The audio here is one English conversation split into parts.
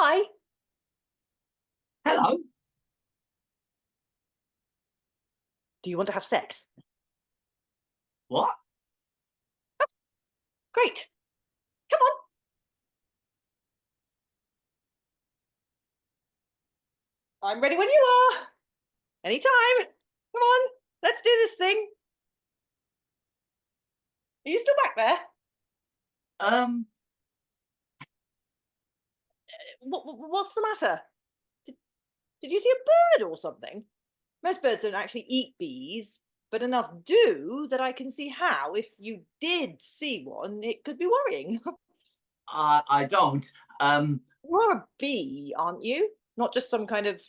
Hi. Hello. Do you want to have sex? What? Great. Come on. I'm ready when you are. Anytime. Come on. Let's do this thing. Are you still back there? Um, What's the matter? Did you see a bird or something? Most birds don't actually eat bees, but enough do that I can see how, if you did see one, it could be worrying. I don't. You're a bee, aren't you? Not just some kind of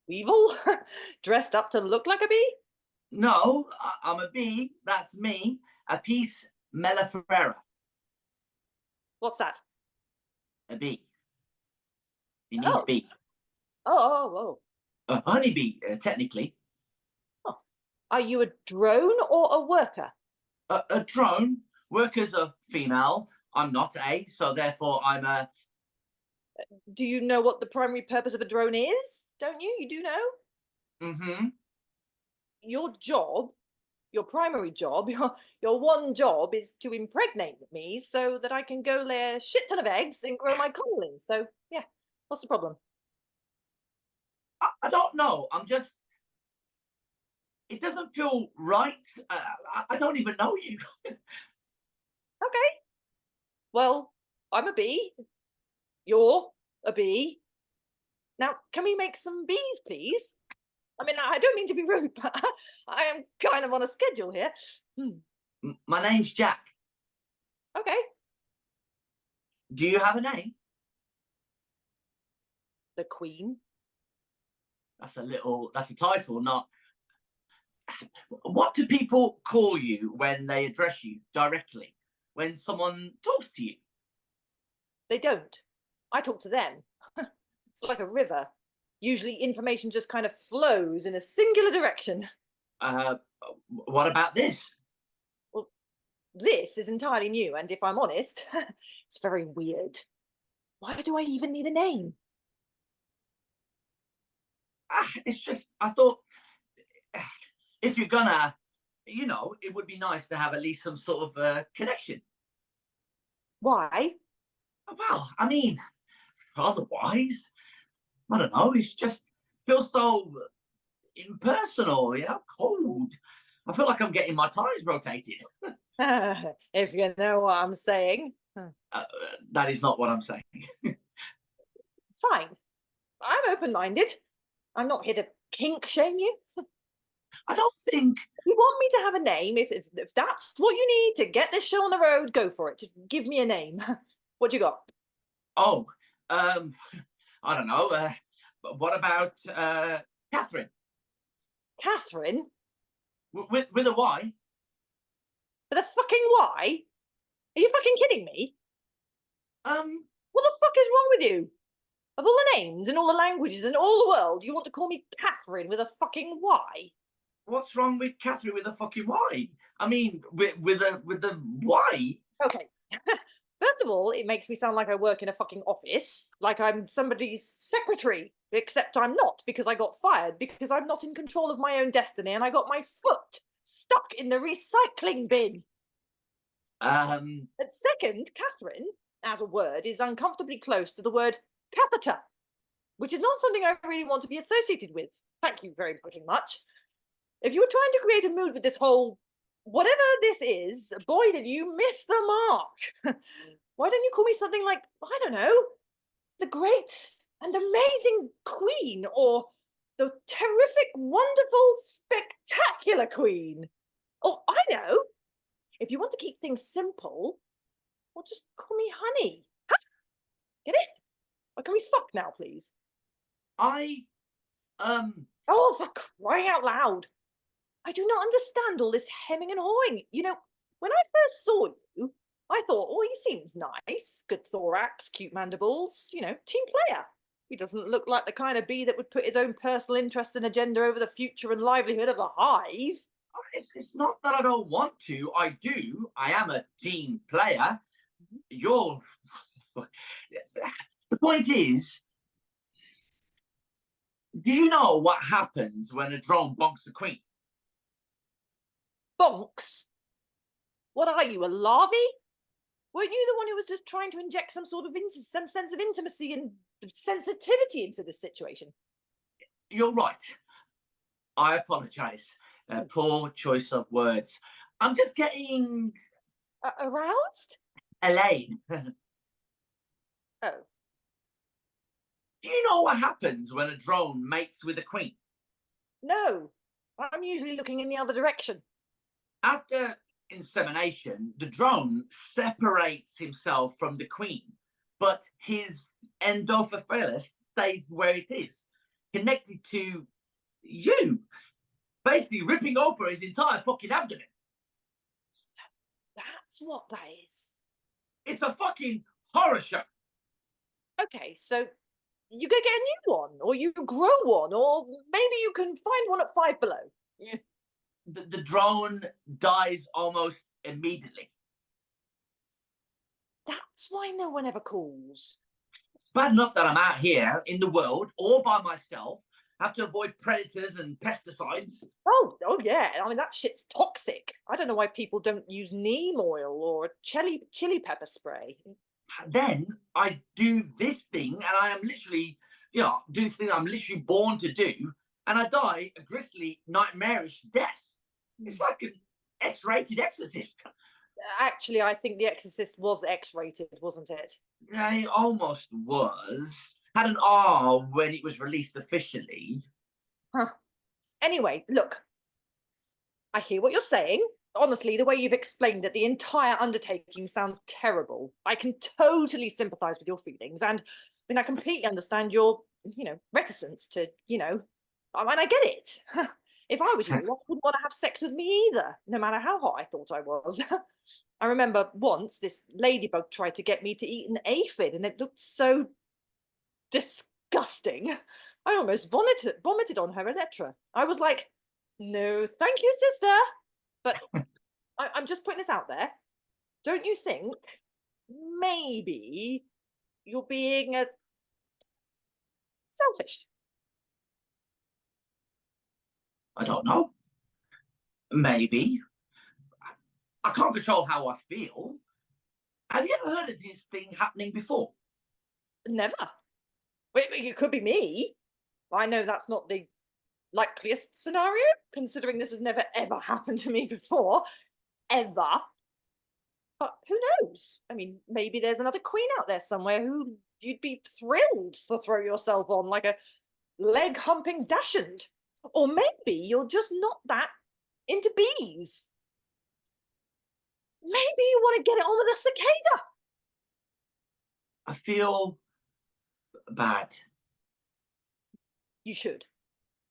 weevil dressed up to look like a bee? No, I'm a bee. That's me. Apis mellifera. What's that? A bee. It means Oh, bee. oh. A honeybee, technically. Oh. Are you a drone or a worker? A drone. Workers are female. I'm not a, so therefore I'm a. Do you know what the primary purpose of a drone is? Don't you? You do know? Mm-hmm. Your job, your primary job, your one job is to impregnate me so that I can go lay a shit ton of eggs and grow my colonies. So, yeah, what's the problem? I don't know. I'm just. It doesn't feel right. I don't even know you. Okay, well, I'm a bee. You're a bee. Now, can we make some bees, please? I mean, I don't mean to be rude, but I am kind of on a schedule here. Hmm. My name's Jack. Okay, Do you have a name? the Queen. That's a title, not. What do people call you when they address you directly? When someone talks to you? They don't. I talk to them. It's like a river. Usually, information just kind of flows in a singular direction. Uh, what about this? Well, this is entirely new, and if I'm honest, it's very weird. Why do I even need a name? It's just, I thought if you're gonna, it would be nice to have at least some sort of connection. Why? Well, I mean, otherwise, I don't know, it's just feels so impersonal, cold. I feel like I'm getting my tires rotated. If you know what I'm saying. Uh, that is not what I'm saying. Fine. I'm open minded. I'm not here to kink shame you. I don't think. If you want me to have a name, if that's what you need to get this show on the road, go for it. Just give me a name. What you got? Oh, um, I don't know. What about Catherine Catherine? with a Y? With a fucking Y? Are you fucking kidding me? Um, What the fuck is wrong with you? Of all the names in all the languages in all the world, you want to call me Catherine with a fucking Y? what's wrong with Catherine with a fucking Y? I mean, with the Y. Okay. First of all, it makes me sound like I work in a fucking office, like I'm somebody's secretary, except I'm not because I got fired because I'm not in control of my own destiny and I got my foot stuck in the recycling bin. Um, And second, Catherine, as a word, is uncomfortably close to the word catheter, which is not something I really want to be associated with. Thank you very fucking much. If you were trying to create a mood with this whole whatever this is, boy, did you miss the mark. Why don't you call me something like, I don't know, the great and amazing Queen, or the terrific, wonderful, spectacular Queen? Or I know, if you want to keep things simple, well, just call me Honey. Huh? Get it? Or can we fuck now, please? I um, Oh, for crying out loud. I do not understand all this hemming and hawing. When I first saw you, I thought, oh, he seems nice. Good thorax, cute mandibles, team player. He doesn't look like the kind of bee that would put his own personal interest and agenda over the future and livelihood of the hive. it's not that I don't want to. I do. I am a team player. Mhm. You're The point is, do you know what happens when a drone bonks the queen? Bonks? What are you, a larvae? Weren't you the one who was just trying to inject some sort of some sense of intimacy and sensitivity into this situation? You're right. I apologise. Poor choice of words. I'm just getting Aroused? Elaine. Oh. Do you know what happens when a drone mates with a queen? No. I'm usually looking in the other direction. After insemination, the drone separates himself from the queen, but his endophilus stays where it is, connected to you, basically ripping open his entire fucking abdomen. That's what that is. It's a fucking horror show. Okay, so you go get a new one, or you grow one, or maybe you can find one at Five Below. Yeah. The drone dies almost immediately. That's why no one ever calls. It's bad enough that I'm out here in the world all by myself, have to avoid predators and pesticides. Oh yeah. I mean, that shit's toxic. I don't know why people don't use neem oil or chili pepper spray. Then I do this thing, and I am literally, do this thing I'm literally born to do, and I die a grisly, nightmarish death. It's like an X-rated Exorcist. Actually, I think The Exorcist was X-rated, wasn't it? Yeah, it almost was. Had an R when it was released officially. Huh. Anyway, look. I hear what you're saying. Honestly, the way you've explained it, the entire undertaking sounds terrible. I can totally sympathise with your feelings, and I mean, I completely understand your, reticence to, I mean, I get it. If I was you, I wouldn't want to have sex with me either, no matter how hot I thought I was. I remember once this ladybug tried to get me to eat an aphid, and it looked so disgusting. I almost vomited on her Electra. I was like, no, thank you, sister. But I'm just putting this out there. Don't you think maybe you're being selfish? I don't know. Maybe. I can't control how I feel. Have you ever heard of this thing happening before? Never. It could be me. I know that's not the likeliest scenario, considering this has never ever happened to me before. Ever. But who knows? I mean, maybe there's another queen out there somewhere who you'd be thrilled to throw yourself on, like a leg humping dachshund. Or maybe you're just not that into bees. Maybe you want to get it on with a cicada. I feel bad. You should.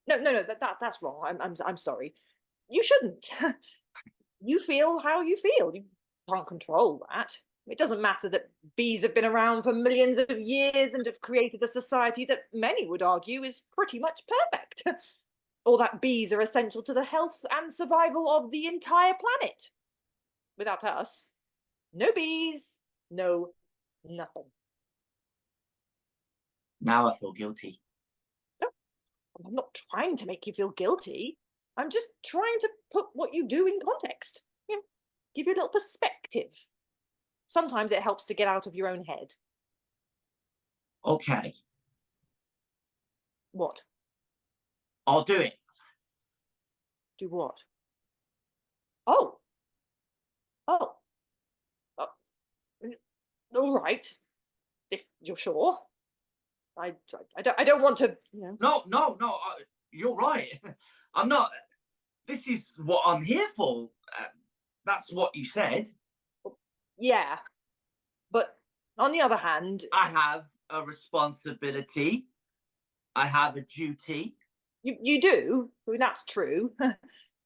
No, that's wrong. I'm sorry. You shouldn't. You feel how you feel. You can't control that. It doesn't matter that bees have been around for millions of years and have created a society that many would argue is pretty much perfect. Or that bees are essential to the health and survival of the entire planet. Without us, no bees, no nothing. Now I feel guilty. No, I'm not trying to make you feel guilty. I'm just trying to put what you do in context. Give you a little perspective. Sometimes it helps to get out of your own head. Okay. What? I'll do it. Do what? Oh. Oh. All right. If you're sure. I don't want to, No, you're right. I'm not. This is what I'm here for. That's what you said. Yeah. But on the other hand, I have a responsibility. I have a duty. you do. I mean, that's true.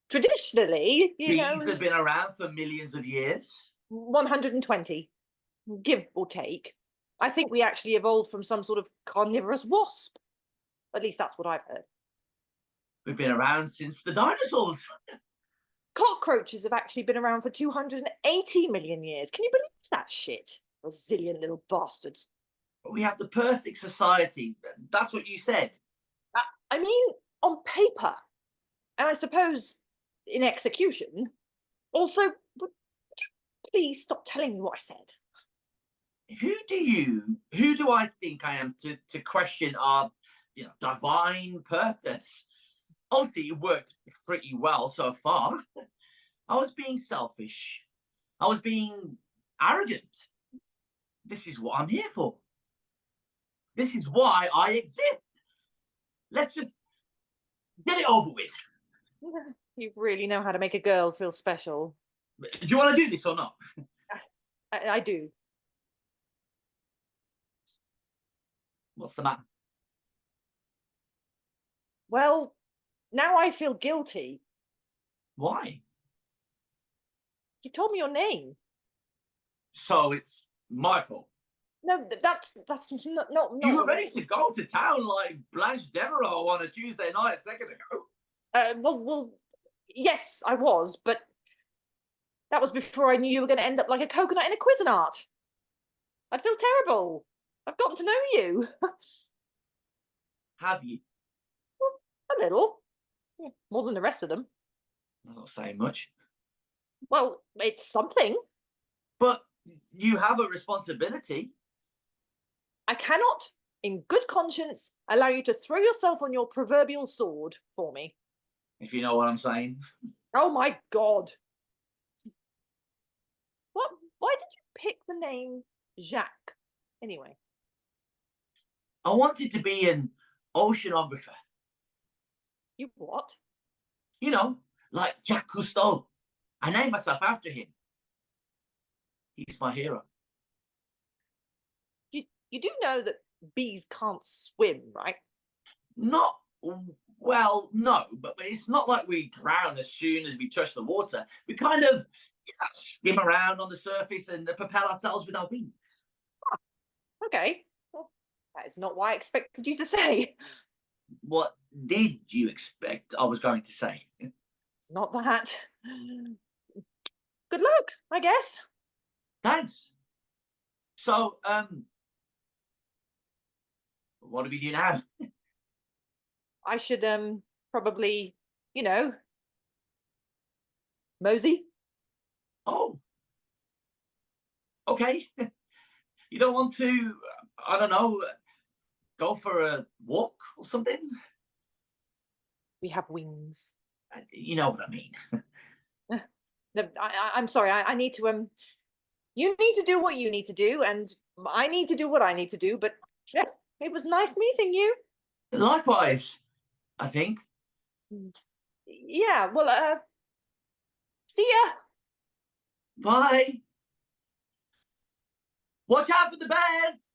Traditionally, Bees have been around for millions of years. 120, give or take. I think we actually evolved from some sort of carnivorous wasp. At least that's what I've heard. We've been around since the dinosaurs. Cockroaches have actually been around for 280 million years. Can you believe that shit? Resilient little bastards. We have the perfect society. That's what you said. I mean, on paper. And I suppose in execution. Also, would you please stop telling me what I said? Who do I think I am to question our divine purpose? Obviously, it worked pretty well so far. I was being selfish. I was being arrogant. This is what I'm here for. This is why I exist. Let's just get it over with. You really know how to make a girl feel special. Do you want to do this or not? I do. What's the matter? Well, now I feel guilty. Why? You told me your name. So it's my fault. No, that's not. You were ready to go to town like Blanche Devereaux on a Tuesday night a second ago. Well, yes, I was, but that was before I knew you were going to end up like a coconut in a Cuisinart. I'd feel terrible. I've gotten to know you. Have you? A little. Yeah, more than the rest of them. That's not saying much. Well, it's something. But you have a responsibility. I cannot, in good conscience, allow you to throw yourself on your proverbial sword for me. If you know what I'm saying. Oh my God. Why did you pick the name Jacques, anyway? I wanted to be an oceanographer. You what? You know, like Jacques Cousteau. I named myself after him. He's my hero. You do know that bees can't swim, right? Not well, no, but it's not like we drown as soon as we touch the water. We kind of skim around on the surface and propel ourselves with our wings. Okay. Well, that is not what I expected you to say. What did you expect I was going to say? Not that. Good luck, I guess. Thanks. So, what do we do now? I should probably, mosey. Oh, okay. You don't want to, I don't know, go for a walk or something? We have wings. You know what I mean. No, I'm sorry. I need to you need to do what you need to do, and I need to do what I need to do. But yeah, it was nice meeting you. Likewise, I think. Yeah. Well, see ya. Bye. Watch out for the bears.